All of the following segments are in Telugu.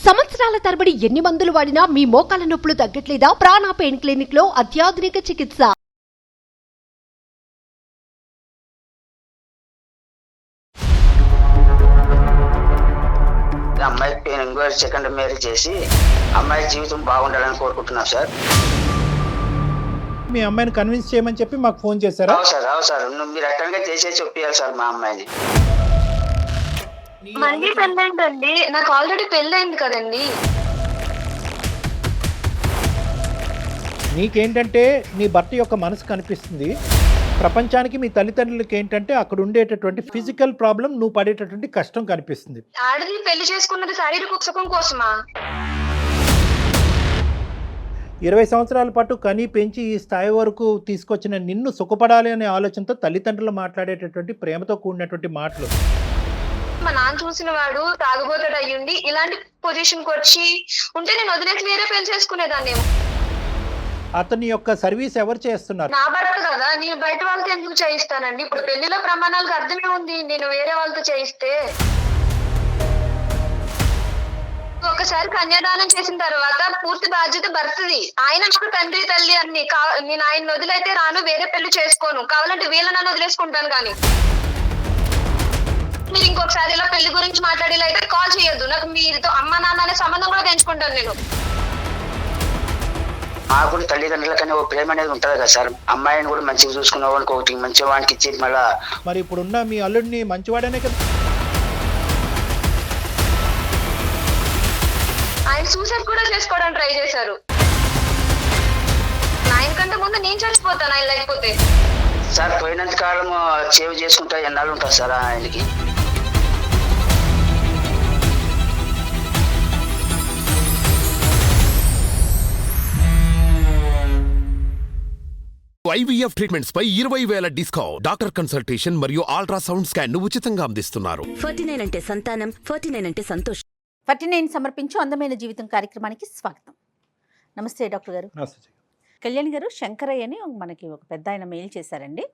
సంవత్సరాల తరబడి ఎన్ని మందులు వాడినా మీ మోకాల నొప్పులు తగ్గట్లేదా? ప్రాణ పెయిన్ క్లినిక్ లో అత్యాధునిక చికిత్స. అమ్మాయికి ఎంక్వైరీ సెకండ్ మ్యారేజ్ చేసి అమ్మాయి జీవితం బాగుండాలని కోరుకుంటున్నాం సార్. మీ అమ్మాయిని కన్విన్స్ చేయమని చెప్పి మాకు ఫోన్ చేశారా? అవును సార్ మీరు అట్టంగా చేసేసి చెప్పాలి సార్ మా అమ్మాయిని. మళ్ళీ పెళ్ళైందండి, నాకు ఆల్రెడీ పెళ్ళైంది కదండి. నీకేంటంటే నీ భర్త యొక్క మనసు కనిపిస్తుంది, ప్రపంచానికి మీ తల్లిదండ్రులకి ఏంటంటే అక్కడ ఉండేటటువంటి ఫిజికల్ ప్రాబ్లం, నువ్వు పడేటటువంటి కష్టం కనిపిస్తుంది. ఆడది పెళ్లి చేసుకున్నది శారీరక సుఖం కోసమా? 20 సంవత్సరాల పాటు కని పెంచి ఈ స్థాయి వరకు తీసుకొచ్చిన నిన్ను సుఖపడాలి అనే ఆలోచనతో తల్లిదండ్రులు మాట్లాడేటటువంటి ప్రేమతో కూడినటువంటి మాటలు. మా నాన్న చూసిన వాడు తాగుబోతాడు అయ్యుండి ఇలాంటి పొజిషన్ కి వచ్చి ఉంటే నేను వదిలేసి వేరే పెళ్లి చేసుకునేదాన్ని. అతని యొక్క సర్వీస్ ఎవరు చేస్తున్నారు? నా భర్త కదా, నేను బయట వాళ్ళతో ఎందుకు చేయిస్తానండి? ఇప్పుడు పెళ్లిలో ప్రమాణాలకు అర్థమే ఉంది, నేను వేరే వాళ్ళతో చేయిస్తే. ఒకసారి కన్యాదానం చేసిన తర్వాత పూర్తి బాధ్యత భర్తది. ఆయన నాకు తండ్రి తల్లి అన్ని. నేను ఆయన వదిలైతే రాను, వేరే పెళ్లి చేసుకోను. కావాలంటే వీళ్ళ వదిలేసుకుంటాను. కానీ మీరు ఇంకొకసారి ఇలా పెళ్లి గురించి మాట్లాడేలా అయితే కాల్ చేయొద్దు. నాకు మీతో అమ్మ నాన్న అనే సంబంధం కూడా పెంచుకుంటాను నేను. మాకు కూడా తల్లిదండ్రులకనే ఓ ప్రేమ అనేది ఉంటుంది కదా సార్. అమ్మాయిని కూడా మంచిగా చూసుకున్న వానికి ఒకటి మంచి వానికి ఇచ్చేది మళ్ళా. మరి ఇప్పుడున్న మీ అల్లుడిని మంచివాడనే కదా? ఆయన సూసైడ్ కూడా చేసుకోవడానికి ట్రై చేశారు. ఆయన కంటే ముందు నేను చచ్చిపోతాను ఆయన లేకపోతే. సార్ పోయినంత కాలం సేవ్ చేసుకుంటా ఎన్నాళ్ళు ఉంటుంది సార్ ఆయనకి. IVF ట్రీట్మెంట్స్ పై 20,000 డిస్కౌంట్. డాక్టర్ కన్సల్టేషన్ మరియు అల్ట్రాసౌండ్ స్కాన్ ను ఉచితంగా అందిస్తున్నారు. 49 అంటే సంతానం, 49 అంటే సంతోషం. 49 సమర్పించు అందమైన జీవితం కార్యక్రమానికి స్వాగతం. నమస్తే డాక్టర్ గారు. కళ్యాణ్ గారు, శంకరయ్య అని మనకి ఒక పెద్ద ఆయన మెయిల్ చేశారండి.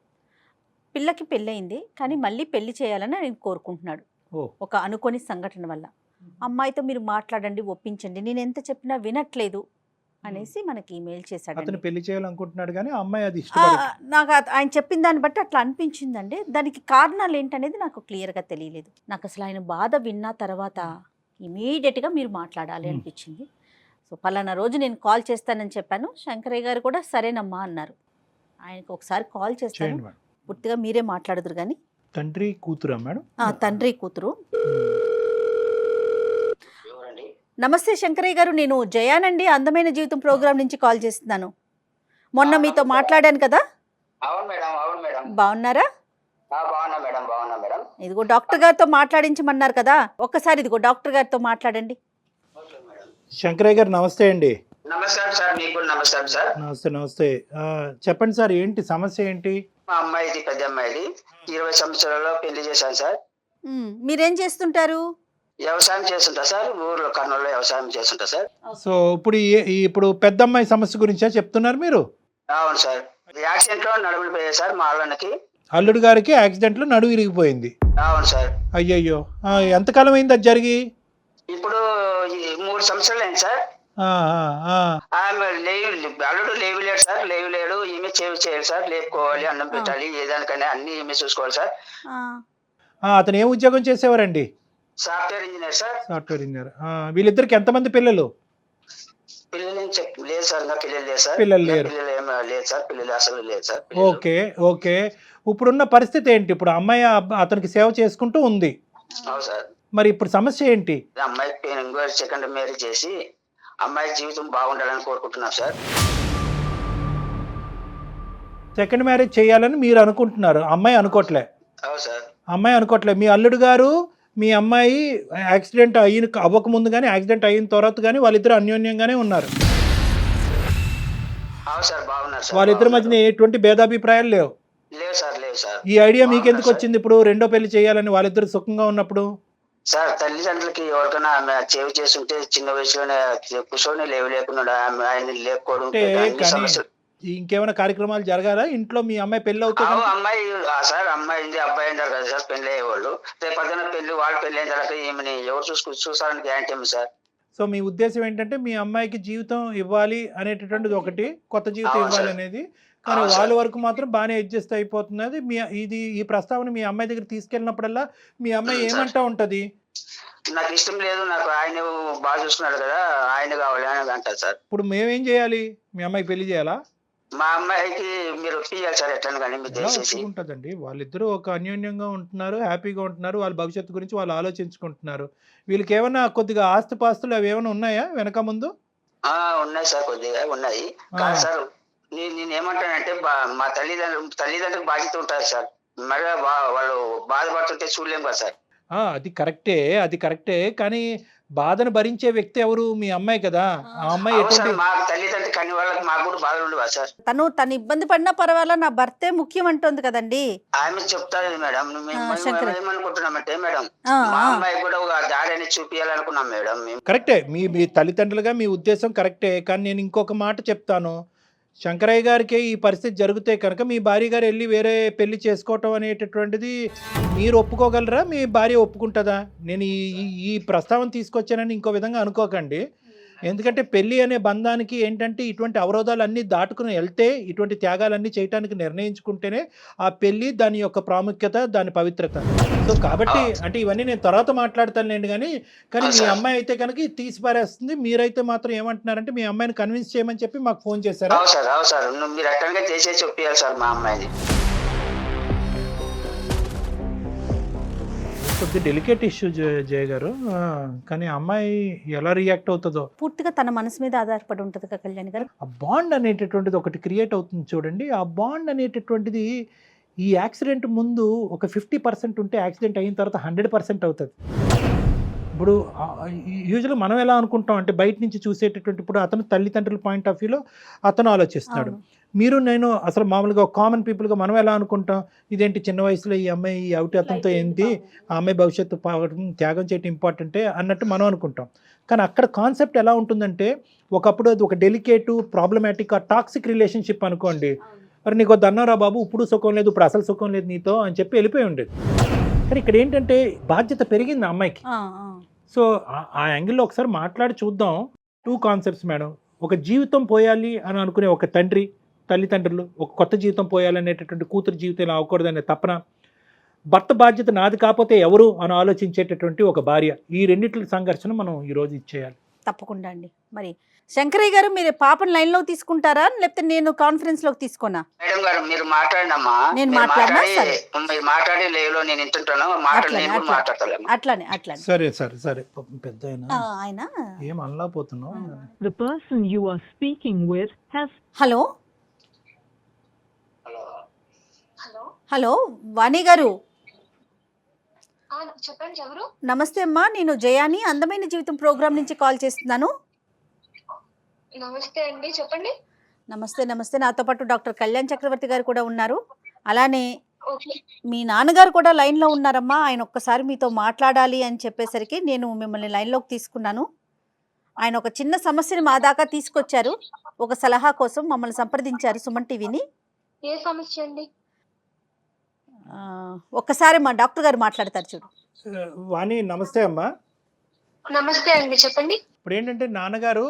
పిల్లకి పెళ్ళయింది కానీ మళ్ళీ పెళ్లి చేయాలని ఆయన కోరుకుంటున్నాడు. ఒక అనుకోని సంఘటన వల్ల. అమ్మాయితో మీరు మాట్లాడండి, ఒప్పించండి, నేను ఎంత చెప్పినా వినట్లేదు అనేసి మనకి మెయిల్ చేశాడు. అతను పెళ్లి చేయాలనుకుంటున్నాడు కానీ అమ్మాయి అది నాకు ఆయన చెప్పిన దాన్ని బట్టి అట్లా అనిపించిందండి. దానికి కారణాలు ఏంటనేది నాకు క్లియర్గా తెలియలేదు. నాకు అసలు ఆయన బాధ విన్న తర్వాత ఇమీడియట్గా మీరు మాట్లాడాలి అనిపించింది. సో పలానా రోజు నేను కాల్ చేస్తానని చెప్పాను. శంకరయ్య గారు కూడా సరేనమ్మా అన్నారు. ఆయనకు ఒకసారి కాల్ చేస్తాను, పూర్తిగా మీరే మాట్లాడదురు కానీ. తండ్రి కూతురా మేడం? తండ్రి కూతురు. నమస్తే శంకరయ్య గారు, నేను జయానండి, అందమైన జీవితం ప్రోగ్రాం నుంచి కాల్ చేస్తున్నాను. మొన్న మీతో మాట్లాడాను కదా. బాగున్నారా? ఇదిగో డాక్టర్ గారితో మాట్లాడించమన్నారు కదా, ఒక్కసారి ఇదిగో డాక్టర్ గారితో మాట్లాడండి. శంకరయ్య గారు నమస్తే అండి. నమస్కారం సార్. మీకు నమస్కారం సార్. నమస్తే. చెప్పండి సార్, ఏంటి సమస్య ఏంటి? మా అమ్మాయిది పెద్ద అమ్మాయిది 20 సంవత్సరాల్లో పెళ్లి చేశాను సార్. మీరేం చేస్తుంటారు? వ్యవసాయం చేస్తుంటా సార్. ఊర్లో కర్నూలులో వ్యవసాయం చేస్తుంటా సార్. సో ఇప్పుడు పెద్ద అమ్మాయి సమస్య గురించే చెప్తున్నారు మీరు? అవును సార్. యాక్సిడెంట్ లో నడుములు పోయాయి సార్ మా అల్లకి. అల్లుడు గారికి యాక్సిడెంట్ లో నడుము విరిగిపోయింది. అవును సార్. అయ్యయ్యో, ఎంతకాలం అయింది అది జరిగి? ఇప్పుడు 3 సంవత్సరాలు అయింది సార్. అల్లుడు లేవు సార్, లేడు. ఈమె చేయాలి సార్, లేపుకోవాలి, అన్నం పెట్టాలి, ఏదానికైనా అన్ని ఈమె చూసుకోవాలి సార్. అతను ఏం ఉద్యోగం చేసేవారండి? Software engineer sir. Software engineer. వీళ్ళిద్దరికి ఎంతమంది పిల్లలు? పిల్లలు లేదు సార్, ఇంకా పిల్లలు లేదు సార్. పిల్లలు లేరు? లేదు సార్, పిల్లలు అసలు లేదు సార్. ఓకే. ఇప్పుడున్న పరిస్థితి ఏంటి? ఇప్పుడు అమ్మాయి అతనికి సేవ చేసుకుంటూ ఉంది. అవును సార్. మరి ఇప్పుడు సమస్య ఏంటి? అమ్మాయికి ఎంక్వైరీ సెకండ్ మ్యారేజ్ చేసి అమ్మాయి జీవితం బాగుండాలని కోరుకుంటున్నాం సార్. సెకండ్ మ్యారేజ్ చేయాలని మీరు అనుకుంటున్నారు, అమ్మాయి అనుకోవట్లే? అవును సార్. అమ్మాయి అనుకోవట్లే. మీ అల్లుడు గారు మీ అమ్మాయి యాక్సిడెంట్ అవ్వకముందు కానీ యాక్సిడెంట్ అయిన తర్వాత కానీ వాళ్ళిద్దరు అన్యోన్యంగానే ఉన్నారు. అవును సార్, బాగున్నారు సార్. వాళ్ళిద్దరి మధ్యన ఎటువంటి భేదాభిప్రాయాలు లేవు? లేవు సార్, లేవు సార్. ఈ ఐడియా మీకు ఎందుకు వచ్చింది ఇప్పుడు రెండో పెళ్లి చేయాలని వాళ్ళిద్దరు సుఖంగా ఉన్నప్పుడు? సార్ తల్లిదండ్రులకి ఎవరికైనా ఆమె సేవ చేస్తుంటే చిన్న వయసులోనే కూర్చొని లేకుండా ఆయన లేకపోవడం. ఇంకేమైనా కార్యక్రమాలు జరగాలా ఇంట్లో? మీ అమ్మాయి పెళ్లి అవుతుంది? అమ్మాయి సార్, అమ్మాయి అబ్బాయి అంటారు కదా సార్, పెళ్లి అయ్యేవాళ్ళు. రేపు పక్కన పెళ్లి, వాళ్ళ పెళ్లి అయిన తర్వాత ఈమెని ఎవరు చూసారని గ్యారంటీ ఏమి సార్? సో మీ ఉద్దేశం ఏంటంటే మీ అమ్మాయికి జీవితం ఇవ్వాలి అనేటటువంటిది ఒకటి, కొత్త జీవితం అవును ఇవ్వాలి సార్. అనేది, కానీ అవును వాళ్ళ సార్. వరకు మాత్రం బాగానే అడ్జస్ట్ అయిపోతున్నది. ఈ ప్రస్తావన మీ అమ్మాయి దగ్గర తీసుకెళ్ళినప్పుడల్లా మీ అమ్మాయి సార్. ఏమంటా ఉంటది? నాకు ఇష్టం లేదు, నాకు ఆయన బాగా చూస్తున్నాడు కదా, ఆయన కావాలి అని అంటారు సార్. ఇప్పుడు మేమేం చేయాలి? మీ అమ్మాయికి పెళ్లి చేయాలా? మా అమ్మాయికి మీరు ఒప్పియాలి సార్, ఎట్లా కానీ మీరు ఎలా దయచేసి. ఒప్పుకుంటుందండి? వాళ్ళిద్దరూ ఒక అన్యోన్యంగా ఉంటున్నారు, హ్యాపీగా ఉంటున్నారు, వాళ్ళ భవిష్యత్తు గురించి వాళ్ళు ఆలోచించుకుంటున్నారు. వీళ్ళకి ఏమన్నా కొద్దిగా ఆస్తిపాస్తులు అవి ఏమైనా ఉన్నాయా వెనక ముందు? ఉన్నాయి సార్, కొద్దిగా ఉన్నాయి. కానీ సార్ నేను ఏమంటానంటే మా తల్లిదండ్రులకు బాధ్యత ఉంటుంది సార్. మరి వాళ్ళు బాధపడుతుంటే చూడలేం కదా సార్. అది కరెక్టే, కానీ బాధను భరించే వ్యక్తి ఎవరు? మీ అమ్మాయి కదా. ఆ అమ్మాయి అవును సార్, ఎటువంటి మా తల్లిదండ్రులు కని వాళ్ళకి మాకు కూడా బాధలు ఉండవా సార్? తను ఇబ్బంది పడినా పర్వాలా, నా భర్తే ముఖ్యం అంటుంది కదండి. ఆమె చెప్తారు మేడం. శంకర్. మేము ఏమనుకుంటున్నామంటే మేడం, ఆ, మా ఆ. అమ్మాయి కూడా ఒక దారిని చూపించాలనుకున్నాం మేడం మేము. కరెక్టే, మీ తల్లిదండ్రులుగా మీ ఉద్దేశం కరెక్టే, కానీ నేను ఇంకొక మాట చెప్తాను. శంకరయ్య గారికి ఈ పరిస్థితి జరిగితే కనుక మీ భార్య గారు వెళ్ళి వేరే పెళ్లి చేసుకోవటం అనేటటువంటిది మీరు ఒప్పుకోగలరా? మీ భార్య ఒప్పుకుంటుందా? నేను ఈ ప్రస్తావన తీసుకొచ్చానని ఇంకో విధంగా అనుకోకండి. ఎందుకంటే పెళ్లి అనే బంధానికి ఏంటంటే ఇటువంటి అవరోధాలు అన్నీ దాటుకుని వెళ్తే, ఇటువంటి త్యాగాలన్నీ చేయడానికి నిర్ణయించుకుంటేనే ఆ పెళ్లి, దాని యొక్క ప్రాముఖ్యత, దాని పవిత్రత. సో కాబట్టి అంటే ఇవన్నీ నేను తర్వాత మాట్లాడతానులేండి, కానీ మీ అమ్మాయి అయితే కనుక ఇది తీసి పారేస్తుంది. మీరైతే మాత్రం ఏమంటున్నారంటే మీ అమ్మాయిని కన్విన్స్ చేయమని చెప్పి మాకు ఫోన్ చేశారా? అవును సార్, మీరు ఎక్కడిగా చేసేసి చెప్పాలి సార్ మా అమ్మాయిని. కొద్ది డెలికేట్ ఇష్యూ జయ గారు, కానీ అమ్మాయి ఎలా రియాక్ట్ అవుతుందో పూర్తిగా తన మనసు మీద ఆధారపడి ఉంటుంది కదా కళ్యాణ్ గారు. ఆ బాండ్ అనేటటువంటిది ఒకటి క్రియేట్ అవుతుంది చూడండి. ఆ బాండ్ అనేటటువంటిది ఈ యాక్సిడెంట్ ముందు ఒక 50% ఉంటే యాక్సిడెంట్ అయిన తర్వాత 100% అవుతుంది. ఇప్పుడు యూజువల్గా మనం ఎలా అనుకుంటాం అంటే బయట నుంచి చూసేటటువంటి, ఇప్పుడు అతను తల్లిదండ్రుల పాయింట్ ఆఫ్ వ్యూలో అతను ఆలోచిస్తున్నాడు. మీరు నేను అసలు మామూలుగా కామన్ పీపుల్గా మనం ఎలా అనుకుంటాం, ఇదేంటి చిన్న వయసులో ఈ అమ్మాయి అవుటి అతనితో ఏంటి, ఆ అమ్మాయి భవిష్యత్తు త్యాగం చేయటం ఇంపార్టెంటే అన్నట్టు మనం అనుకుంటాం. కానీ అక్కడ కాన్సెప్ట్ ఎలా ఉంటుందంటే, ఒకప్పుడు అది ఒక డెలికేటు ప్రాబ్లమాటిక్ టాక్సిక్ రిలేషన్షిప్ అనుకోండి. మరి నీకు దన్నారా బాబు, ఇప్పుడు సుఖం లేదు, ఇప్పుడు అసలు సుఖం లేదు నీతో అని చెప్పి వెళ్ళిపోయి ఉండేది. కానీ ఇక్కడ ఏంటంటే బాధ్యత పెరిగింది ఆ అమ్మాయికి. సో ఆ యాంగిల్లో ఒకసారి మాట్లాడి చూద్దాం. 2 కాన్సెప్ట్స్ మేడం. ఒక జీవితం పోయాలి అని అనుకునే ఒక తల్లిదండ్రులు, ఒక కొత్త జీవితం పోయాలనేటటువంటి కూతురు జీవితం ఇలా అవ్వకూడదనే తపన, భర్త బాధ్యత నాది కాకపోతే ఎవరు అని ఆలోచించేటటువంటి ఒక భార్య, ఈ రెండింటి సంఘర్షణ మనం ఈరోజు ఇచ్చేయాలి. తప్పకుండా అండి. మరి శంకరయ్య గారు, మీరు పాపను లైన్లో తీసుకుంటారా, లేకపోతే నేను కాన్ఫరెన్స్లోకి తీసుకోనా? మేడం గారు మీరు మాట్లాడినమ్మా, నేను మాట్లాడినా? సరే. మీరు మాట్లాడి లేలో నేను వింటుంటాను, మాట్లాడతాను. అట్లానే సరే పెద్ద ఆయన ఏం అనలేకపోతున్నావు. The person you are speaking with has... hello Vani గారు, చెప్పండి ఎవరు? నమస్తే అమ్మా, నేను జయాని అందమైన జీవితం ప్రోగ్రామ్ నుంచి కాల్ చేస్తున్నాను. నమస్తే అండి, చెప్పండి. నమస్తే. నాతో పాటు డాక్టర్ కళ్యాణ్ చక్రవర్తి గారు కూడా ఉన్నారు. అలానే మీ నాన్నగారు కూడా లైన్లో ఉన్నారమ్మా. ఆయన ఒక్కసారి మీతో మాట్లాడాలి అని చెప్పేసరికి నేను మిమ్మల్ని లైన్లోకి తీసుకున్నాను. ఆయన ఒక చిన్న సమస్యని మా దాకా తీసుకొచ్చారు. ఒక సలహా కోసం మమ్మల్ని సంప్రదించారు సుమన్ టీవీని. ఏ సమస్య అండి? ఒక్కసారి మా డాక్టర్ గారు మాట్లాడతారు చూడు. వాణి నమస్తే అమ్మా. నమస్తే అండి, చెప్పండి. ఇప్పుడు ఏంటంటే నాన్నగారు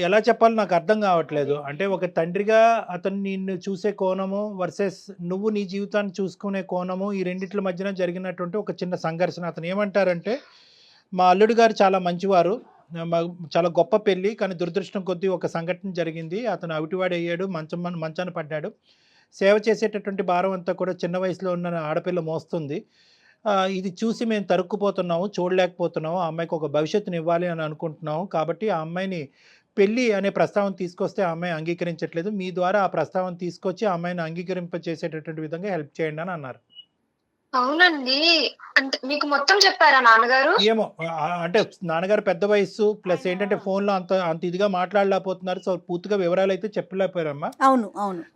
ఎలా చెప్పాలో నాకు అర్థం కావట్లేదు. అంటే ఒక తండ్రిగా అతను నిన్ను చూసే కోణము వర్సెస్ నువ్వు నీ జీవితాన్ని చూసుకునే కోణము, ఈ రెండిట్ల మధ్యన జరిగినటువంటి ఒక చిన్న సంఘర్షణ. అతను ఏమంటారంటే, మా అల్లుడు గారు చాలా మంచివారు, చాలా గొప్ప పెళ్ళి, కానీ దురదృష్టం కొద్దీ ఒక సంఘటన జరిగింది. అతను అవిటివాడు అయ్యాడు, మంచాన పడ్డాడు. సేవ చేసేటటువంటి భారం అంతా కూడా చిన్న వయసులో ఉన్న ఆడపిల్ల మోస్తుంది. ఇది చూసి మేము తరుక్కుపోతున్నాము, చూడలేకపోతున్నాము. ఆ అమ్మాయికి ఒక భవిష్యత్తుని ఇవ్వాలి అని అనుకుంటున్నాము. కాబట్టి ఆ అమ్మాయిని పెళ్ళి అనే ప్రస్తావన తీసుకొస్తే ఆ అమ్మాయి అంగీకరించట్లేదు. మీ ద్వారా ఆ ప్రస్తావన తీసుకొచ్చి ఆ అమ్మాయిని అంగీకరింప చేసేటటువంటి విధంగా హెల్ప్ చేయండి అని అన్నారు. అవునండి, అంటే మీకు మొత్తం చెప్పారా నాన్నగారు? ఏమో అంటే నాన్నగారు పెద్ద వయసు, ప్లస్ ఏంటంటే ఫోన్లో అంత ఇదిగా మాట్లాడలేకపోతున్నారు. సో పూర్తిగా వివరాలు అయితే చెప్పలేకపోయారమ్మా. అవును.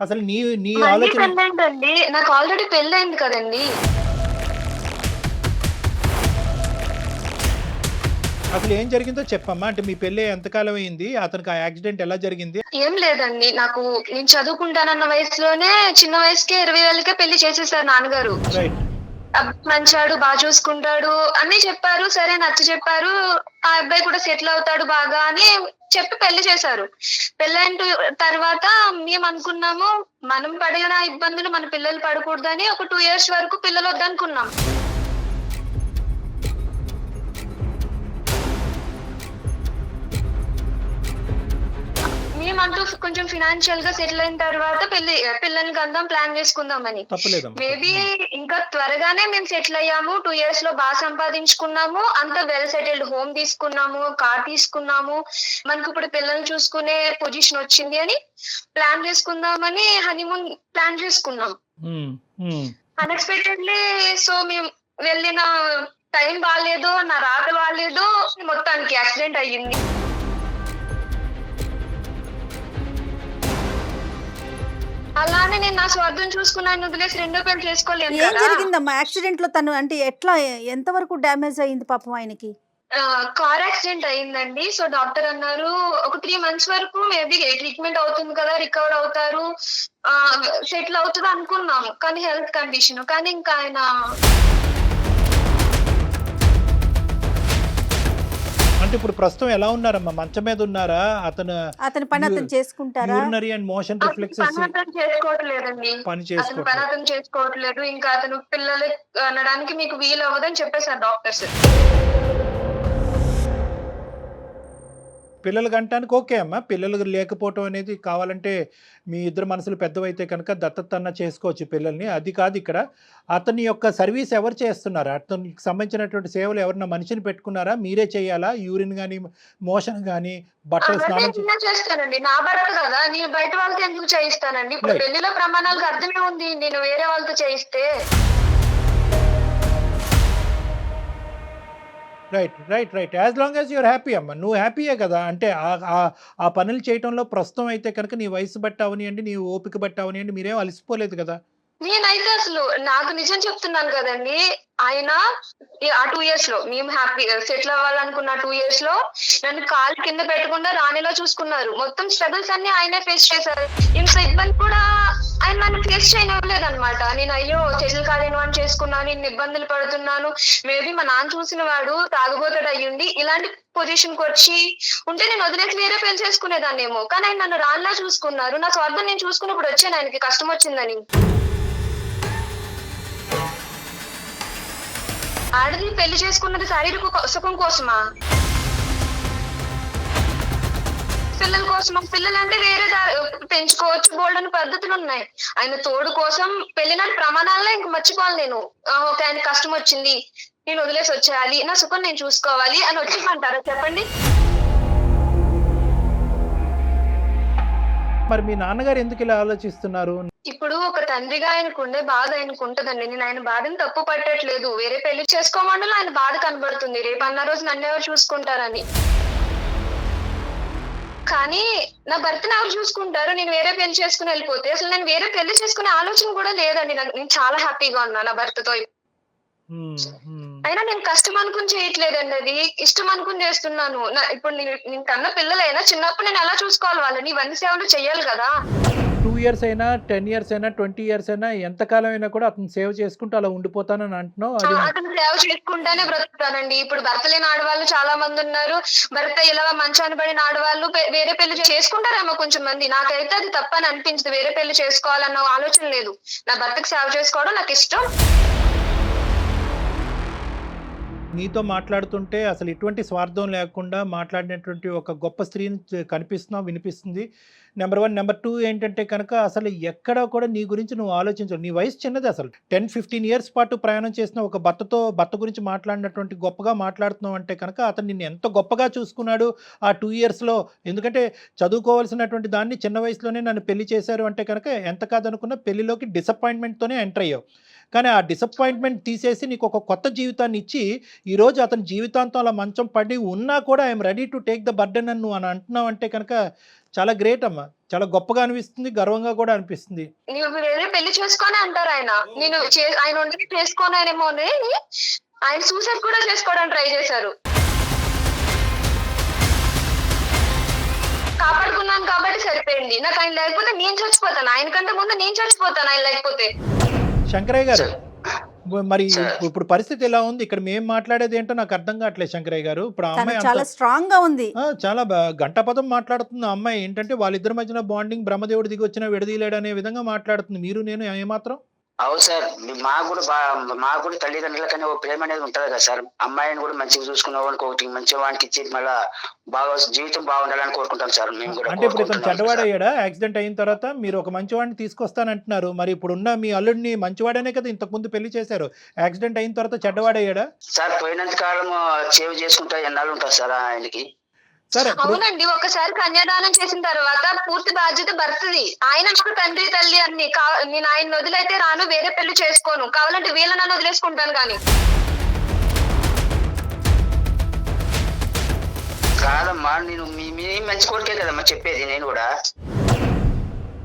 అసలు నీ మళ్ళీ ఆలోచన పెళ్ళైందండి, నాకు ఆల్రెడీ పెళ్ళైంది కదండి. అసలు ఏం జరిగిందో చెప్పమ్మా. అంటే మీ పెళ్ళి ఎంతకాలం అయింది, అతనికి ఆ యాక్సిడెంట్ ఎలా జరిగింది? ఏం లేదండి, నేను చదువుకుంటానన్న వయసులోనే చిన్న వయసుకే 20 ఏళ్ళకే పెళ్లి చేసేసారు నాన్నగారు. రైట్. అబ్బాయి మంచాడు, బాగా చూసుకుంటాడు అన్ని చెప్పారు. సరే నచ్చ చెప్పారు. ఆ అబ్బాయి కూడా సెటిల్ అవుతాడు బాగా అని చెప్పి పెళ్లి చేశారు. పెళ్ళైన తర్వాత మేము అనుకున్నాము మనం పడిన ఇబ్బందులు మన పిల్లలు పడకూడదని ఒక 2 years వరకు పిల్లలు వద్దనుకున్నాం. మేమంటూ కొంచెం ఫినాన్షియల్ గా సెటిల్ అయిన తర్వాత పిల్లల్ని కందాం ప్లాన్ చేసుకుందామని. తప్పలేదమ్మా. మేబీ ఇంకా త్వరగానే మేము సెటిల్ అయ్యాము. 2 years లో బాగా సంపాదించుకున్నాము. అంత వెల్ సెటిల్డ్ హోమ్ తీసుకున్నాము, కార్ తీసుకున్నాము. మనకు ఇప్పుడు పిల్లల్ని చూసుకునే పొజిషన్ వచ్చింది అని ప్లాన్ చేసుకుందామని హనీమూన్ ప్లాన్ చేసుకున్నాం. అన్ఎక్స్పెక్టెడ్లీ సో మేము వెళ్ళిన టైం బాగాలేదు, నా రాత బాగాలేదు, మొత్తానికి యాక్సిడెంట్ అయ్యింది. అలానే నేను నా స్వార్థం చూసుకున్నాను, వదిలేసి రెండో పెళ్లి చేసుకోలేను ఏం కదా. జరిగిందమ్మా యాక్సిడెంట్ లో? తను అంటే ఎట్లా, ఎంతవరకు డ్యామేజ్ అయింది పాపం ఆయనకి? కార్ యాక్సిడెంట్ అయిందండి. సో డాక్టర్ అన్నారు ఒక 3 months వరకు మేబీ ట్రీట్మెంట్ అవుతుంది కదా, రికవర్ అవుతారు, సెటిల్ అవుతుంది అనుకున్నాము. కానీ హెల్త్ కండిషన్, కానీ ఇంకా ఆయన అంటే ఇప్పుడు ప్రస్తుతం ఎలా ఉన్నారమ్మా? మంచం మీద ఉన్నారా? అతని పని అతను చేసుకుంటారా? యూరినరీ అండ్ మోషన్ రిఫ్లెక్సెస్ పని చేసుకోవట్లేదండి. పని అతను పని అతను చేసుకోవట్లేదు. ఇంకా అతను పిల్లలు అనడానికి మీకు వీలు అవ్వదని చెప్పేశారు డాక్టర్స్. పిల్లలు కంటానికి ఓకే అమ్మా. పిల్లలు లేకపోవటం అనేది కావాలంటే మీ ఇద్దరు మనసులు పెద్దవైతే కనుక దత్తత అన్న చేసుకోవచ్చు పిల్లల్ని. అది కాదు ఇక్కడ. అతని యొక్క సర్వీస్ ఎవరు చేస్తున్నారు? అతనికి సంబంధించినటువంటి సేవలు ఎవరన్నా మనిషిని పెట్టుకున్నారా? మీరే చేయాలా? యూరిన్ కానీ మోషన్ కానీ బట్టలు స్నానం చేస్తానండి. నా భర్త కదా, నేను బయట వాళ్ళతో ఎందుకు చేయిస్తానండి? ఇప్పుడు పెళ్లిలో ప్రమాణాలకు అర్థమే ఉంది నేను వేరే వాళ్ళతో చేయిస్తే. Right as long as you're happy అమ్మ. నువ్వు హ్యాపీయే కదా. అంటే ఆ పనులు చేయటంలో ప్రస్తుతం అయితే కనుక నీ వయసు బట్టి అవనియండి, నీ ఓపిక బట్టి అవనియండి, మీరేం అలసిపోలేదు కదా. నేనైతే అసలు నాకు నిజం చెప్తున్నాను కదండి, ఆయన ఆ 2 years లో మేము హ్యాపీ సెటిల్ అవ్వాలనుకున్న 2 years లో నన్ను కాలు కింద పెట్టకుండా రాణిలో చూసుకున్నారు. మొత్తం స్ట్రగుల్స్ అన్ని ఆయనే ఫేస్ చేశారు. ఇంత ఇబ్బంది కూడా ఆయన నన్ను ఫేస్ చేయనివ్వలేదు అనమాట. నేను అయ్యో సెటిల్ కాలేను అని చేసుకున్నాను, ఇన్ని ఇబ్బందులు పడుతున్నాను, మేబీ మా నాన్న చూసిన వాడు తాగుబోతాడు అయ్యుండి ఇలాంటి పొజిషన్ కి వచ్చి ఉంటే నేను వదిలేసి వేరే పెళ్లి చేసుకునేదాన్నేమో. కానీ ఆయన నన్ను రాణిలా చూసుకున్నారు. నా స్వార్థం నేను చూసుకున్నప్పుడు వచ్చాను ఆయనకి కష్టం వచ్చిందని. ఆడది పెళ్లి చేసుకున్నది శారీరక సుఖం కోసమా, పిల్లల కోసమా? పిల్లలంటే వేరే పెంచుకోవచ్చు, బోల్డని పద్ధతులు ఉన్నాయి. ఆయన తోడు కోసం పెళ్లినాటి ప్రమాణాల్లో ఇంక మర్చిపోవాలి నేను. ఒక ఆయన కష్టం వచ్చింది, నేను వదిలేసి వచ్చేయాలి, నా సుఖం నేను చూసుకోవాలి అని వచ్చిందంటారా చెప్పండి? మరి మీ నాన్నగారు ఎందుకు ఇలా ఆలోచిస్తున్నారు? ఇప్పుడు ఒక తండ్రిగా ఆయనకు ఉండే బాధ ఆయనకు ఉంటదండి. నేను ఆయన బాధను తప్పు పట్టట్లేదు. వేరే పెళ్లి చేసుకోమండలో ఆయన బాధ కనబడుతుంది, రేపు అన్న రోజు నన్ను ఎవరు చూసుకుంటారని. కానీ నా భర్తను ఎవరు చూసుకుంటారు? నేను వేరే పెళ్లి చేసుకుని వెళ్ళిపోతే అసలు నేను వేరే పెళ్లి చేసుకునే ఆలోచన కూడా లేదండి. నేను చాలా హ్యాపీగా ఉన్నా నా భర్తతో. అయినా నేను కష్టం అనుకుని చేయట్లేదండి, అది ఇష్టం అనుకుని చేస్తున్నాను. ఇప్పుడు నేను కన్న పిల్లలైనా చిన్నప్పుడు నేను ఎలా చూసుకోవాలి వాళ్ళని, ఇవన్నీ సేవలు చెయ్యాలి కదా. 2 years అయినా 10 years అయినా 20 years అయినా ఎంతకాలం అయినా కూడా అతను సేవ్ చేసుకుంటూ అలా ఉండిపోతానని అంటున్నావు. అతను సేవ చేసుకుంటేనే బ్రతుకుతానండి. ఇప్పుడు భర్త లేని ఆడవాళ్ళు చాలా మంది ఉన్నారు. భర్త ఇలా మంచాన్ని పడిన ఆడవాళ్ళు వేరే పెళ్లి చేసుకుంటారేమో కొంచెం మంది. నాకైతే అది తప్పని అనిపించదు. వేరే పెళ్లి చేసుకోవాలన్న ఆలోచన లేదు. నా భర్తకు సేవ చేసుకోవడం నాకు ఇష్టం. నీతో మాట్లాడుతుంటే అసలు ఎటువంటి స్వార్థం లేకుండా మాట్లాడినటువంటి ఒక గొప్ప స్త్రీని కనిపిస్తున్నావు, వినిపిస్తుంది. నెంబర్ 1. నెంబర్ 2 ఏంటంటే కనుక అసలు ఎక్కడ కూడా నీ గురించి నువ్వు ఆలోచించవు. నీ వయసు చిన్నది. అసలు 10-15 years పాటు ప్రయాణం చేసిన ఒక భర్త గురించి మాట్లాడినటువంటి గొప్పగా మాట్లాడుతున్నావు అంటే కనుక అతను నిన్ను ఎంత గొప్పగా చూసుకున్నాడు ఆ 2 yearsలో. ఎందుకంటే చదువుకోవాల్సినటువంటి దాన్ని చిన్న వయసులోనే నన్ను పెళ్లి చేశారు అంటే కనుక ఎంత కాదనుకున్నా పెళ్లిలోకి డిసప్పాయింట్మెంట్తోనే ఎంటర్ అయ్యావు. కానీ ఆ డిసప్పాయింట్మెంట్ తీసేసి నీకు ఒక కొత్త జీవితాన్ని ఇచ్చి ఈరోజు అతని జీవితాంతం అలా మంచం పడి ఉన్నా కూడా I'm ready to take the burden అని నువ్వు అని అంటున్నావు అంటే కనుక చాలా గ్రేట్ అమ్మా. చాలా గొప్పగా అనిపిస్తుంది, గర్వంగా కూడా అనిపిస్తుంది. నువ్వు వేరే పెళ్లి చేసుకొని అంటారు ఆయన. నేను ఆయన ఉండి చేసుకోనేమో అని ఆయన సూసైడ్ కూడా చేసుకోవడానికి ట్రై చేశారు. కాపాడుకున్నాను కాబట్టి సరిపోయింది. నాకు ఆయన లేకపోతే నేను చచ్చిపోతాను. ఆయన కంటే ముందు నేను చచ్చిపోతాను ఆయన లేకపోతే. శంకరయ్య గారు, మరి సార్. ఇప్పుడు పరిస్థితి ఎలా ఉంది? ఇక్కడ మేము మాట్లాడేది ఏంటో నాకు అర్థం కావట్లేదు శంకరయ్య గారు. ఇప్పుడు ఆ తను అమ్మాయి చాలా స్ట్రాంగ్ గా ఉంది. చాలా గంటపదం మాట్లాడుతుంది ఆ అమ్మాయి. ఏంటంటే వాళ్ళిద్దరి మధ్యన బాండింగ్ బ్రహ్మదేవుడు దిగి వచ్చినా విడదీయలేడు అనే విధంగా మాట్లాడుతుంది. మీరు నేను ఏమాత్రం అవును సార్, మాకు కూడా తల్లిదండ్రులకనే ఒక ప్రేమ అనేది ఉంటది కదా సార్. అమ్మాయిని కూడా మంచిగా చూసుకున్న వానికి ఒకటి మంచి వానికి ఇచ్చి మళ్ళా బాగా జీవితం బాగుండాలని కోరుకుంటాం సార్. మేము కూడా అంటే ఇప్పుడు ఇతను చెడ్డవాడయ్యాడా యాక్సిడెంట్ అయిన తర్వాత? మీరు ఒక మంచివాడిని తీసుకొస్తానంటున్నారు, మరి ఇప్పుడున్న మీ అల్లుడిని మంచివాడనే కదా ఇంతకు ముందు పెళ్లి చేశారు. యాక్సిడెంట్ అయిన తర్వాత చెడ్డవాడయ్యాడా? సార్ పోయినంత కాలం సేవ్ చేసుకుంటా ఎన్నాళ్ళు ఉంటుంది సార్ ఆయనకి. సరే అవునండి, ఒకసారి కన్యాదానం చేసిన తర్వాత పూర్తి బాధ్యత భర్తది. ఆయన నాకు తండ్రి తల్లి అన్ని. నేను ఆయన వదిలైతే రాను, వేరే పెళ్లి చేసుకోను. కావాలంటే వీళ్ళ నన్ను వదిలేసుకుంటాను. కానీ కాదమ్మా, నేను మీ మంచి కోరికే కదమ్మా చెప్పేది. నేను కూడా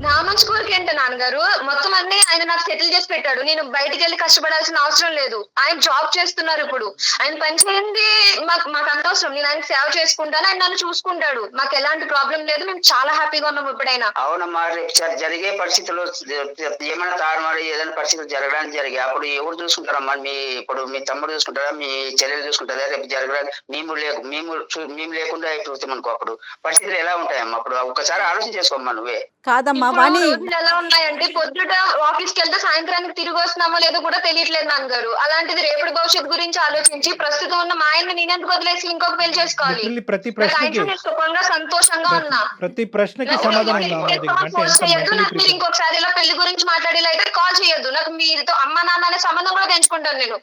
నా మంచి కోరిక ఏంటో నాన్నగారు, మొత్తం అన్ని ఆయన నాకు సెటిల్ చేసి పెట్టాడు. నేను బయటికి వెళ్ళి కష్టపడాల్సిన అవసరం లేదు. ఆయన జాబ్ చేస్తున్నారు ఇప్పుడు. ఆయన పని చేయండి మాకు అంత అవసరం. నేను ఆయన సేవ చేసుకుంటాను, ఆయన నన్ను చూసుకుంటాడు. మాకు ఎలాంటి ప్రాబ్లం లేదు. మేము చాలా హ్యాపీగా ఉన్నాం ఇప్పుడైనా. అవునమ్మా, రేపు జరిగే పరిస్థితుల్లో ఏమైనా తారుమారు ఏదైనా పరిస్థితులు జరగడానికి జరిగాయి అప్పుడు ఎవరు చూసుకుంటారమ్మా? ఇప్పుడు మీ తమ్ముడు చూసుకుంటారా, మీ చెల్లెలు చూసుకుంటారా? రేపు జరగడానికి మేము లేకుండా అయిపోతాం అనుకో, అప్పుడు పరిస్థితులు ఎలా ఉంటాయమ్మా? అప్పుడు ఒకసారి ఆలోచన చేసుకోమ్మా నువ్వే. కాదమ్మా ఇప్పుడు వాణి, రోజులు ఎలా ఉన్నాయంటే పొద్దుట ఆఫీస్ కి వెళ్తే సాయంత్రానికి తిరిగి వస్తున్నామో లేదో కూడా తెలియట్లేదు నాన్నగారు. అలాంటిది రేపటి భవిష్యత్తు గురించి ఆలోచించి ప్రస్తుతం ఉన్న మా ఆయన నేనెందుకు వదిలేసి ఇంకొక పెళ్లి చేసుకోవాలి? ప్రతి నాకు ప్రశ్నకి ఆయనతో నేను సుఖంగా సంతోషంగా ఉన్నా. ప్రతి ప్రశ్నకి సమాధానం ఉందా అమ్మ దగ్గర? అంటే ఎంత చేయొద్దు. mentally నాకు మీరు prepare- ఇంకొకసారి ఇలా పెళ్లి గురించి మాట్లాడేలా అయితే కాల్ చేయొద్దు. నాకు మీతో అమ్మ నాన్న అనే సంబంధం కూడా పెంచుకుంటాను నేను.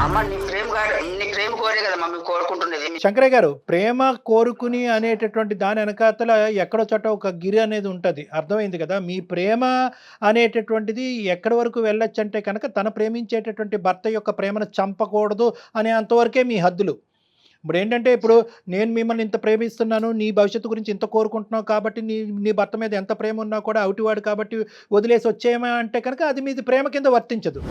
అమ్మ నీ ప్రేమ కోరే కదమ్మా మేము కోరుకుంటున్నది. శంకరయ్య గారు, ప్రేమ కోరుకుని అనేటటువంటి దాని వెనకాతల ఎక్కడో చోట ఒక గిరి అనేది ఉంటుంది, అర్థమైంది కదా? మీ ప్రేమ అనేటటువంటిది ఎక్కడి వరకు వెళ్ళొచ్చు అంటే కనుక తన ప్రేమించేటటువంటి భర్త యొక్క ప్రేమను చంపకూడదు అనే అంతవరకే మీ హద్దులు. ఇప్పుడు ఏంటంటే, ఇప్పుడు నేను మిమ్మల్ని ఇంత ప్రేమిస్తున్నాను, నీ భవిష్యత్తు గురించి ఇంత కోరుకుంటున్నావు కాబట్టి నీ భర్త మీద ఎంత ప్రేమ ఉన్నా కూడా అవుటివాడు కాబట్టి వదిలేసి వచ్చేయమా అంటే కనుక అది మీది ప్రేమ కింద వర్తించదు.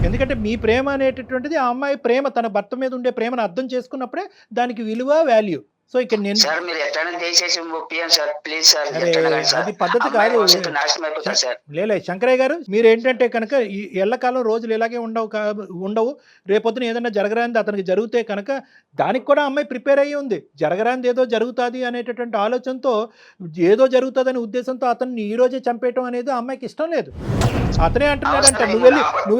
ఎందుకంటే మీ ప్రేమ అనేటటువంటిది ఆ అమ్మాయి ప్రేమ, తన భర్త మీద ఉండే ప్రేమను అర్థం చేసుకున్నప్పుడే దానికి విలువ, వాల్యూ. సో ఇక్కడ నేను సార్ మీరు ఎట్లైనా దయచేసి ఒప్పియండి సార్, ప్లీజ్ సార్. అరే, ఎట్లైనా కానీ సార్. అది పద్ధతి అమ్మాయి కాదు. భవిష్యత్తు నాశనం అయిపోతుంది సార్. లేలే శంకరయ్య గారు, మీరు ఏంటంటే కనుక ఈ ఎల్లకాలం రోజులు ఇలాగే ఉండవు. రేపొద్దున ఏదైనా జరగరానిది అతనికి జరిగితే కనుక దానికి కూడా అమ్మాయి ప్రిపేర్ అయ్యి ఉంది. జరగరానిది ఏదో జరుగుతుంది అనేటటువంటి ఆలోచనతో, ఏదో జరుగుతుంది అనే ఉద్దేశంతో అతన్ని ఈ రోజే చంపేయటం అనేది ఆ అమ్మాయికి ఇష్టం లేదు. అతనే అంటున్నాడంట, నువ్వు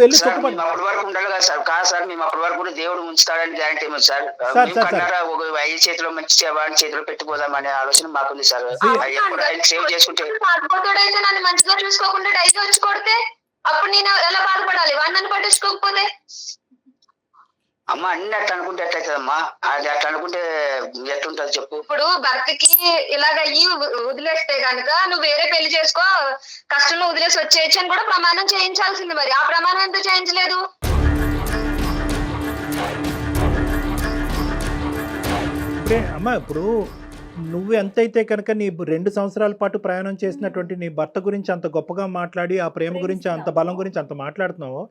వెళ్ళి సుఖపడి. మేము అప్పటి వరకు ఉండాలి కదా సార్. కాదు సార్, మేము అప్పటి వరకు కూడా దేవుడు ఉంచుతాడని గ్యారంటీ ఏమో సార్. సార్, మేము కన్నారా ఒక 5 చేతిలో మంచి వాడి చేతిలో పెట్టుకోదాం అనే ఆలోచన మాకుంది సార్. ఎప్పుడు ఆయన సేవ్ చేసుకుంటే అయితే నన్ను మంచిగా చూసుకోకుండా డైలీ వచ్చి కొడితే అప్పుడు నేను ఎలా బాధపడాలి? వాడు నన్ను పట్టించుకోకపోతే? అమ్మ అన్ని అట్లా అనుకుంటే ఎట్లయితుందమ్మా? అది అట్లా అనుకుంటే ఎట్లుంటది చెప్పు? ఇప్పుడు భర్తకి ఇలాగయ్యి వదిలేస్తే గనుక నువ్వు వేరే పెళ్లి చేసుకో, కష్టంలో వదిలేసి వచ్చేయచ్చు అని కూడా ప్రమాణం చేయించాల్సింది. మరి ఆ ప్రమాణం ఎందుకు చేయించలేదు? అమ్మా, ఇప్పుడు నువ్వు ఎంతైతే కనుక నీ 2 సంవత్సరాల పాటు ప్రయాణం చేసినటువంటి నీ భర్త గురించి అంత గొప్పగా మాట్లాడి, ఆ ప్రేమ గురించి అంత బలం గురించి అంత మాట్లాడుతున్నావు,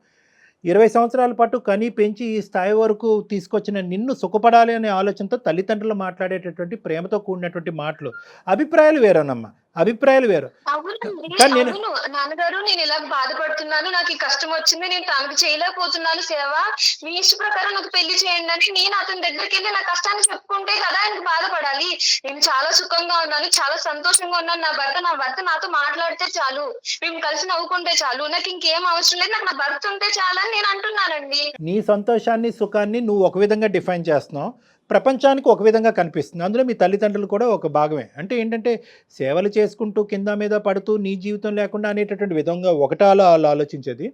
20 సంవత్సరాల పాటు కని పెంచి ఈ స్థాయి వరకు తీసుకొచ్చిన నిన్ను సుఖపడాలి అనే ఆలోచనతో తల్లిదండ్రులు మాట్లాడేటటువంటి ప్రేమతో కూడినటువంటి మాటలు, అభిప్రాయాలు వేరేనమ్మా, అభిప్రాయాలు వేరు. కానీ నేను నాన్నగారు, నేను ఇలా బాధపడుతున్నాను, నాకు ఈ కష్టం వచ్చింది, నేను తనకు చేయలేకపోతున్నాను సేవ, మీ ఇష్ట ప్రకారం నాకు పెళ్లి చేయండి అని నేను అతని దగ్గరికి వెళ్ళి నా కష్టాన్ని చెప్పుకుంటే కదా ఆయనకు బాధపడాలి. నేను చాలా సుఖంగా ఉన్నాను, చాలా సంతోషంగా ఉన్నాను. నా భర్త నాతో మాట్లాడితే చాలు, మేము కలిసి నవ్వుకుంటే చాలు, నాకు ఇంకేం అవసరం లేదు, నాకు నా భర్త ఉంటే చాలు అని నేను అంటున్నానండి. నీ సంతోషాన్ని, సుఖాన్ని నువ్వు ఒక విధంగా డిఫైన్ చేస్తున్నావు, ప్రపంచానికి ఒక విధంగా కనిపిస్తుంది. అందులో మీ తల్లిదండ్రులు కూడా ఒక భాగమే. అంటే ఏంటంటే, సేవలు చేసుకుంటూ కింద మీద పడుతూ నీ జీవితం లేకుండా అనేటటువంటి విధంగా ఒకటి ఆలోచించేది.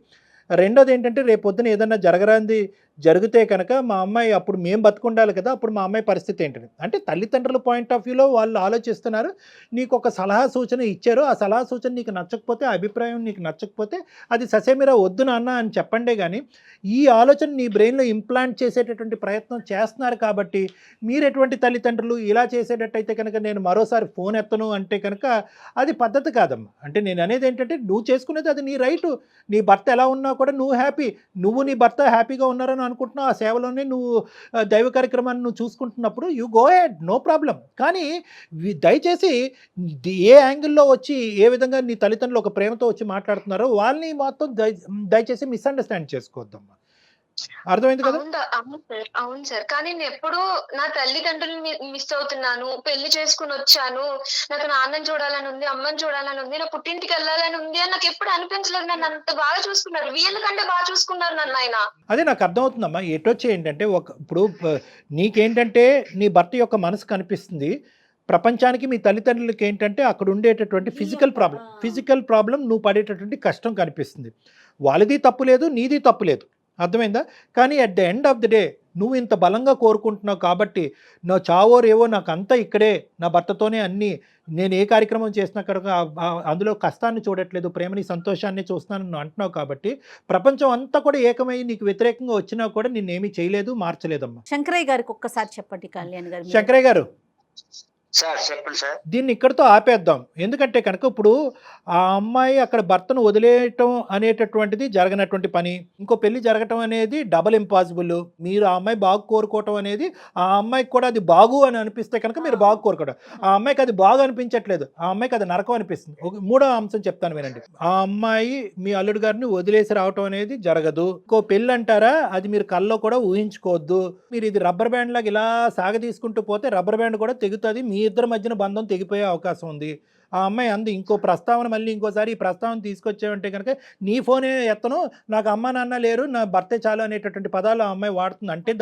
రెండోది ఏంటంటే, రేపొద్దున ఏదన్నా జరగరాంది జరిగితే కనుక మా అమ్మాయి అప్పుడు మేము బతుకుండాలి కదా, అప్పుడు మా అమ్మాయి పరిస్థితి ఏంటని. అంటే తల్లిదండ్రుల పాయింట్ ఆఫ్ వ్యూలో వాళ్ళు ఆలోచిస్తున్నారు, నీకు ఒక సలహా సూచన ఇచ్చారు, ఆ సలహా సూచన నీకు నచ్చకపోతే, ఆ అభిప్రాయం నీకు నచ్చకపోతే అది ససేమిరా వద్దు నాన్న అని చెప్పండే. కానీ ఈ ఆలోచన నీ బ్రెయిన్లో ఇంప్లాంట్ చేసేటటువంటి ప్రయత్నం చేస్తున్నారు. కాబట్టి మీరు ఎటువంటి తల్లిదండ్రులు ఇలా చేసేటట్టయితే కనుక నేను మరోసారి ఫోన్ ఎత్తను అంటే కనుక అది పద్ధతి కాదమ్మా. అంటే నేను అనేది ఏంటంటే, నువ్వు చేసుకునేది అది నీ రైటు. నీ భర్త ఎలా ఉన్నా కూడా నువ్వు హ్యాపీ, నువ్వు నీ భర్త హ్యాపీగా ఉన్నారని అనుకుంటున్నావు, ఆ సేవలోనే నువ్వు దైవ కార్యక్రమాన్ని నువ్వు చూసుకుంటున్నప్పుడు you go ahead, no problem. కానీ దయచేసి ఏ యాంగిల్లో వచ్చి ఏ విధంగా నీ తల్లిదండ్రులు ఒక ప్రేమతో వచ్చి మాట్లాడుతున్నారో వాళ్ళని మొత్తం దయచేసి మిస్అండర్స్టాండ్ చేసుకోవద్దమ్మా. అర్థమైంది కదా? అవును సార్, కానీ నేను ఎప్పుడు నా తల్లిదండ్రులు మిస్ అవుతున్నాను. పెళ్లి చేసుకుని వచ్చాను, నాకు నాన్నని చూడాలని ఉంది, అమ్మని చూడాలని ఉంది, నా పుట్టింటికి వెళ్ళాలని ఉంది అని నాకు ఎప్పుడు అనిపించలేదు. నన్ను అంత బాగా చూసుకున్నారు, వీళ్ళకంటే బాగా చూసుకున్నారు నన్ను ఆయన. అదే నాకు అర్థమవుతుందమ్మా. ఎటొచ్చి ఏంటంటే ఇప్పుడు నీకేంటంటే నీ భర్త యొక్క మనసు కనిపిస్తుంది, ప్రపంచానికి మీ తల్లిదండ్రులకి ఏంటంటే అక్కడ ఉండేటటువంటి ఫిజికల్ ప్రాబ్లం నువ్వు పడేటటువంటి కష్టం కనిపిస్తుంది. వాళ్ళది తప్పు లేదు, నీది తప్పు లేదు, అర్థమైందా? కానీ at the end of the day నువ్వు ఇంత బలంగా కోరుకుంటున్నావు కాబట్టి నా చావో రేవో నాకు అంతా ఇక్కడే, నా భర్తతోనే అన్నీ, నేను ఏ కార్యక్రమం చేసినా కనుక అందులో కష్టాన్ని చూడట్లేదు, ప్రేమని సంతోషాన్ని చూస్తున్నాను నువ్వు అంటున్నావు కాబట్టి ప్రపంచం అంతా కూడా ఏకమై నీకు వ్యతిరేకంగా వచ్చినా కూడా నిన్నేమీ చేయలేదు, మార్చలేదమ్మా. శంకరయ్య గారికి ఒక్కసారి చెప్పండి కళ్యాణ్ గారు. శంకరయ్య గారు సార్ చెప్పండి సార్. దీన్ని ఇక్కడితో ఆపేద్దాం. ఎందుకంటే కనుక ఇప్పుడు ఆ అమ్మాయి అక్కడ భర్తను వదిలేయటం అనేటటువంటిది జరగనటువంటి పని, ఇంకో పెళ్లి జరగటం అనేది డబల్ ఇంపాసిబుల్. మీరు ఆ అమ్మాయి బాగు కోరుకోవటం అనేది ఆ అమ్మాయికి కూడా అది బాగు అని అనిపిస్తే కనుక మీరు బాగు కోరుకోవడం, ఆ అమ్మాయికి అది బాగు అనిపించట్లేదు, ఆ అమ్మాయికి అది నరకం అనిపిస్తుంది. మూడో అంశం చెప్తాను వినండి. ఆ అమ్మాయి మీ అల్లుడు గారిని వదిలేసి రావటం అనేది జరగదు. ఇంకో పెళ్ళి అంటారా, అది మీరు కల్లో కూడా ఊహించుకోవద్దు. మీరు ఇది రబ్బర్ బ్యాండ్ లాగా ఇలా సాగ తీసుకుంటూ పోతే రబ్బర్ బ్యాండ్ కూడా తెగుతుంది, మీ ఇద్దరి మధ్యన బంధం తెగిపోయే అవకాశం ఉంది. ఆ అమ్మాయి అంది ఇంకో ప్రస్తావన, మళ్ళీ ఇంకోసారి ఈ ప్రస్తావన తీసుకొచ్చావంటే కనుక నీ ఫోనే ఎత్తను, నాకు అమ్మ నాన్న లేరు, నా భర్తే చాలు అనేటటువంటి పదాలు ఆ అమ్మాయి వాడుతుంది. అంటే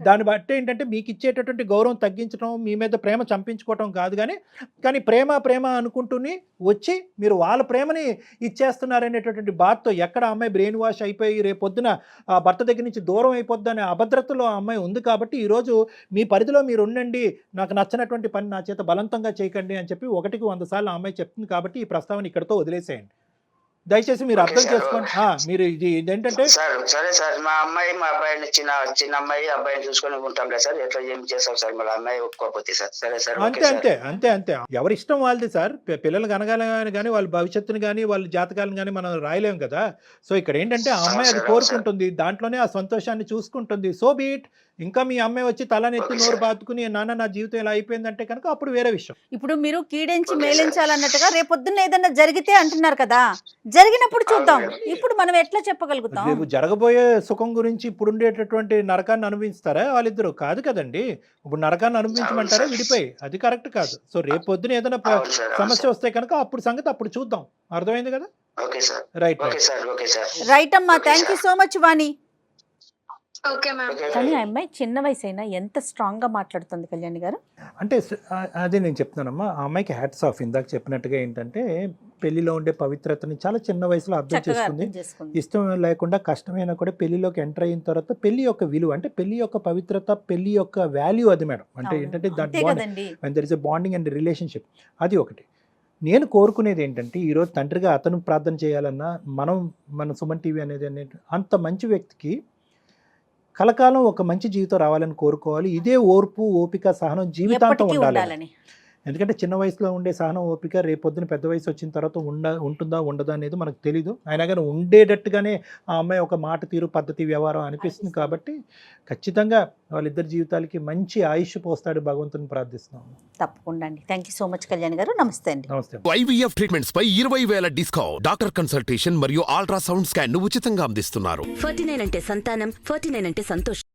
దాన్ని బట్టి ఏంటంటే మీకు ఇచ్చేటటువంటి గౌరవం తగ్గించడం, మీ మీద ప్రేమ చంపించుకోవటం కాదు, కానీ ప్రేమ అనుకుంటూనే వచ్చి మీరు వాళ్ళ ప్రేమని ఇచ్చేస్తున్నారనేటటువంటి బాధతో ఎక్కడ ఆ అమ్మాయి బ్రెయిన్ వాష్ అయిపోయి రేపొద్దున ఆ భర్త దగ్గర నుంచి దూరం అయిపోద్ది అనే అభద్రతలో ఆ అమ్మాయి ఉంది. కాబట్టి ఈరోజు మీ పరిధిలో మీరు ఉండండి, నాకు నచ్చినటువంటి పని నా చేత బలవంతంగా చేయకండి అని చెప్పి 1కి 100 సార్లు ఆ అమ్మాయి చెప్తుంది. కాబట్టి ఈ ప్రస్తావన ఇక్కడతో వదిలేసేయండి. దయచేసి మీరు అర్థం చేసుకోండి. మీరు ఇది ఇదేంటంటే సరే సార్, మా అమ్మాయి మా అబ్బాయిని చిన్న అమ్మాయి అబ్బాయిని చూసుకొని ఉంటాం కదా సార్, ఎట్లా ఏం చేస్తాం సార్, మళ్ళీ అమ్మాయి ఒప్పుకోకపోతే సార్. సరే సార్, అంతే ఎవరి ఇష్టం వాళ్ళది సార్. పిల్లలు కనగాలని కానీ వాళ్ళ భవిష్యత్తుని కానీ వాళ్ళ జాతకాలను కానీ మనం రాయలేం కదా. సో ఇక్కడ ఏంటంటే ఆ అమ్మాయి అది కోరుకుంటుంది, దాంట్లోనే ఆ సంతోషాన్ని చూసుకుంటుంది. So beat. ఇంకా మీ అమ్మాయి వచ్చి తలనెత్తి నోరు బాదుకుని నాన్న నా జీవితం ఇలా అయిపోయిందంటే కనుక అప్పుడు వేరే విషయం. ఇప్పుడు మీరు కీడించి మేలించాలన్నట్టుగా రేపొద్దున్న ఏదన్నా జరిగితే అంటున్నారు కదా, జరిగినప్పుడు చూద్దాం. ఇప్పుడు మనం ఎట్లా చెప్పగలుగుతాం? రేపు జరగబోయే సుఖం గురించి ఇప్పుడు ఉండేటటువంటి నరకాన్ని అనుభవిస్తారా వాళ్ళిద్దరు? కాదు కదండి. ఇప్పుడు నరకాన్ని అనుభవించమంటారా విడిపోయి? అది కరెక్ట్ కాదు. సో రేపు పొద్దున ఏదైనా సమస్య వస్తే కనుక అప్పుడు సంగతి అప్పుడు చూద్దాం. అర్థమైంది కదా? రైట్ అమ్మా, thank you so much Vani. Okay ma'am. కానీ ఆ అమ్మాయి చిన్న వయసు అయినా ఎంత స్ట్రాంగ్ గా మాట్లాడుతుంది కళ్యాణి గారు. అంటే అదే నేను చెప్తున్నానమ్మా, ఆ అమ్మాయికి హ్యాట్స్ ఆఫ్. ఇందాక చెప్పినట్టుగా ఏంటంటే పెళ్లిలో ఉండే పవిత్రతని చాలా చిన్న వయసులో అర్థం చేసుకుంది. ఇష్టం లేకుండా కష్టమైనా కూడా పెళ్లిలోకి ఎంటర్ అయిన తర్వాత పెళ్లి యొక్క విలువ, అంటే పెళ్లి యొక్క పవిత్రత, పెళ్లి యొక్క వాల్యూ అది మేడం. అంటే ఏంటంటే there is a bonding and relationship. అది ఒకటి. నేను కోరుకునేది ఏంటంటే ఈరోజు తండ్రిగా అతను ప్రార్థన చేయాలన్నా మన సుమన్ టీవీ అనేది అంత మంచి వ్యక్తికి కలకాలం ఒక మంచి జీవితం రావాలని కోరుకోవాలి. ఇదే ఓర్పు, ఓపిక, సహనం జీవితాంతం ఉండాలని. ఎందుకంటే చిన్న వయసులో ఉండే సహనం, ఓపిక రేపొద్దున పెద్ద వయసు వచ్చిన తర్వాత ఉంటుందా ఉండదా అనేది మనకు తెలీదు. అయినా కానీ ఉండేటట్టుగానే ఆ అమ్మాయి ఒక మాట తీరు, పద్ధతి, వ్యవహారం అనిపిస్తుంది. కాబట్టి ఖచ్చితంగా వాళ్ళిద్దరి జీవితాలకి మంచి ఆయుష్ పోస్తాడు భగవంతుని ప్రార్థిస్తున్నాం. తప్పకుండా అండి. Thank you so much Kalyan గారు. నమస్తే అండి. నమస్తే. IVF ట్రీట్మెంట్స్ పై 20,000 డిస్కౌంట్, డాక్టర్ కన్సల్టేషన్ మరియు అల్ట్రాసౌండ్ స్కాన్ ను ఉచితంగా అందిస్తున్నారు. 49 అంటే సంతానం, 49 అంటే సంతోషం.